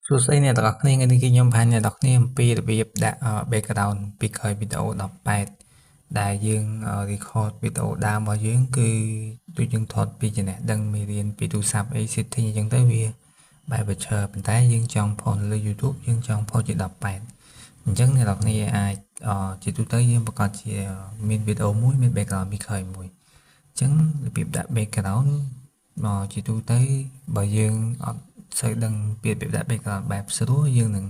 សួស្តីអ្នកទាំងអស់គ្នាថ្ងៃនេះគឺខ្ញុំបានអ្នកទាំងអស់គ្នាអំពីរបៀបដាក់ background ពីក្រោយវីដេអូ18ដែលយើង record វីដេអូដើមរបស់យើងគឺដូចយើងថតពីចំណេះដឹងមេរៀនពីទូរស័ព្ទ setting អញ្ចឹងទៅវាបែបប្រឈើប៉ុន្តែយើងចង់ផុសលើ YouTube យើងចង់ផុសជា18អញ្ចឹងអ្នកទាំងអស់គ្នាអាចជាទូទៅយើងប្រកាសជាមានវីដេអូមួយមាន background ពីក្រោយមួយអញ្ចឹងរបៀបដាក់ background ជាទូទៅបើយើងអត់សូវដឹងពីរបៀបដាក់ background បែបស្រួលយើងនឹង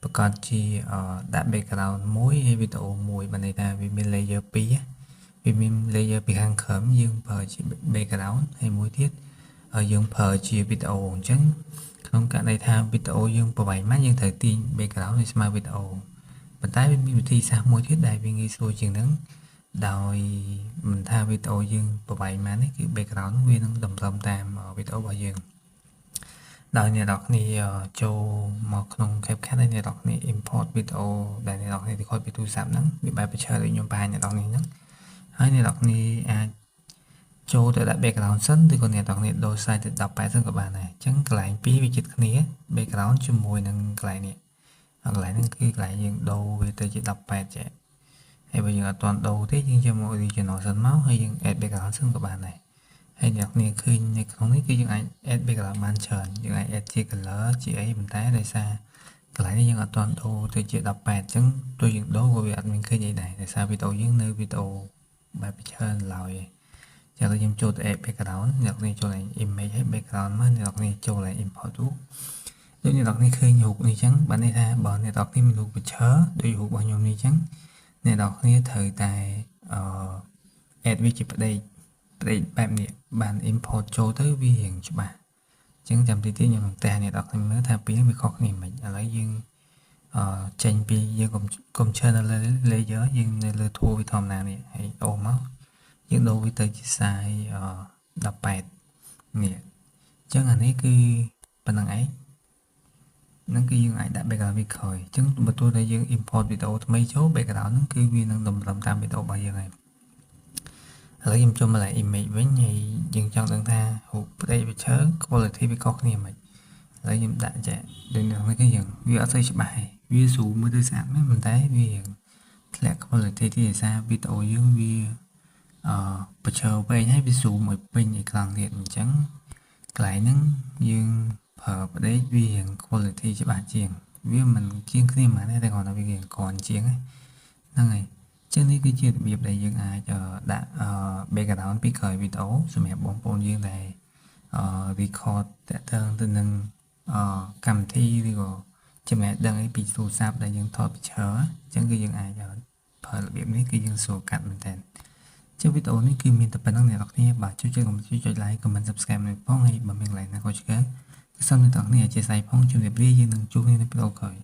ប្រកាសជាដាក់ background មួយហើយវីដេអូមួយបានន័យថាវាមាន layer 2វាមាន layer ពីខាងក្រោមយើងប្រើជា background ហើយមួយទៀតយើងប្រើជាវីដេអូអញ្ចឹងក្នុងករណីថាវីដេអូយើងប្រវែងម៉ាត់យើងត្រូវទាញ background ឲ្យស្មើវីដេអូប៉ុន្តែវាមានវិធីសាស្ត្រមួយទៀតដែលវាងាយស្រួលជាងហ្នឹងដោយមិនថាវីដេអូយើងប្រវែងម៉ាត់នេះគឺ background វានឹងតម្រឹមតាមវីដេអូរបស់យើងដោយអ្នកនរគ្នាចូលមកក្នុង CapCut ហើយអ្នកនរគ្នា import វីដេអូដែលអ្នកនរគ្នា record ពីទូរស័ព្ទហ្នឹងវាបែបប្រឈើដូចខ្ញុំបង្ហាញអ្នកនរគ្នាហ្នឹងហើយអ្នកនរគ្នាអាចចូលទៅដាក់ background សិនឬក៏អ្នកនរគ្នាដូរ size ទៅ18សិនក៏បានដែរអញ្ចឹងកន្លែងពីរវាជិតគ្នា background ជាមួយនឹងកន្លែងនេះកន្លែងហ្នឹងគឺកន្លែងយើងដូរវាទៅជា18ចេះហើយបើយើងអត់ទាន់ដូរទេយើងចូលមក original សិនមកហើយយើង add background សិនក៏បានដែរហើយអ្នកនរឃើញនៅក្នុងនេះគឺយើងអាច add background បានច្រើនយើងអាច add ជា color ជាអីប៉ុន្តែដោយសារកន្លែងនេះយើងអត់ទាន់ដូរទៅជា18អញ្ចឹងទោះយើងដូរក៏វាអត់មានឃើញអីដែរដោយសារវីដេអូយើងនៅវីដេអូបែបច្រើនឡើយចឹងខ្ញុំចូលទៅ add background អ្នកនរចូលឡើង image ហើយ background មកអ្នកនរចូលឡើង import រូបដូចអ្នកនរឃើញរូបនេះអញ្ចឹងបានន័យថាបើអ្នកនរមានរូបប្រឈើដូចរូបរបស់ខ្ញុំនេះអញ្ចឹងអ្នកនរត្រូវតែ add វាជាផ្ដេកបែបនេះបាន import ចូលទៅវារៀងច្បាស់អញ្ចឹងចាំតិចទៀតខ្ញុំនឹងតែអ្នកនរគ្នាមើលថាពីរនេះវាខុសគ្នាមិនឥឡូវយើងចេញពីយើងកុំឈើនៅលើ layer យើងនៅលើធួវាធម្មតានេះហើយអូមកយើងដូរវាទៅជា size 18នេះអញ្ចឹងអានេះគឺប៉ុណ្្នឹងឯងហ្នឹងគឺយើងអាចដាក់ background វាក្រោយអញ្ចឹងបើទោះតែយើង import វីដេអូថ្មីចូល background ហ្នឹងគឺវានឹងតម្រឹមតាមវីដេអូរបស់យើងហើយឥឡូវខ្ញុំចូលមកឡើង image វិញហើយយើងចង់ដឹងថារូបផ្ដេកវាឈើ quality វាខុសគ្នាមិនឥឡូវខ្ញុំដាក់ចាដូចនេះគឺយើងវាអត់សូវច្បាស់ទេវា zoom មើលទៅស្អាតមែនប៉ុន្តែវាធ្លាក់ quality ទីដោយសារវីដេអូយើងវាប្រឈើពេកហើយវា zoom ឲ្យពេញអេក្រង់ទៀតអញ្ចឹងកន្លែងហ្នឹងយើងប្រើផ្ដេកវារៀង quality ច្បាស់ជាងវាមិនជាងគ្នាហ្មងតែគ្រាន់តែវារៀងគ្រាន់ជាងហ្នឹងហើយចឹងនេះគឺជារបៀបដែលយើងអាចដាក់ background ពីក្រោយវីដេអូសម្រាប់បងប្អូនយើងដែលrecord តាក់ទងទៅនឹងកម្មវិធីឬក៏ចំណេះដឹងអីពីទូរស័ព្ទដែលយើងថតពីឈើអញ្ចឹងគឺយើងអាចប្រើរបៀបនេះគឺយើងស្រួលកាត់មែនតើចឹងវីដេអូនេះគឺមានតែប៉ុណ្្នឹងអ្នកនរគ្នាបាទជួយកុំភ្លេចចុច like comment subscribe នៅផងហើយបើមានកន្លែងណាខុសឆ្គងគឺសូមអ្នកនរគ្នាអធិស្ឋានផងជម្រាបលាយើងនឹងជួបគ្នានៅវីដេអូក្រោយ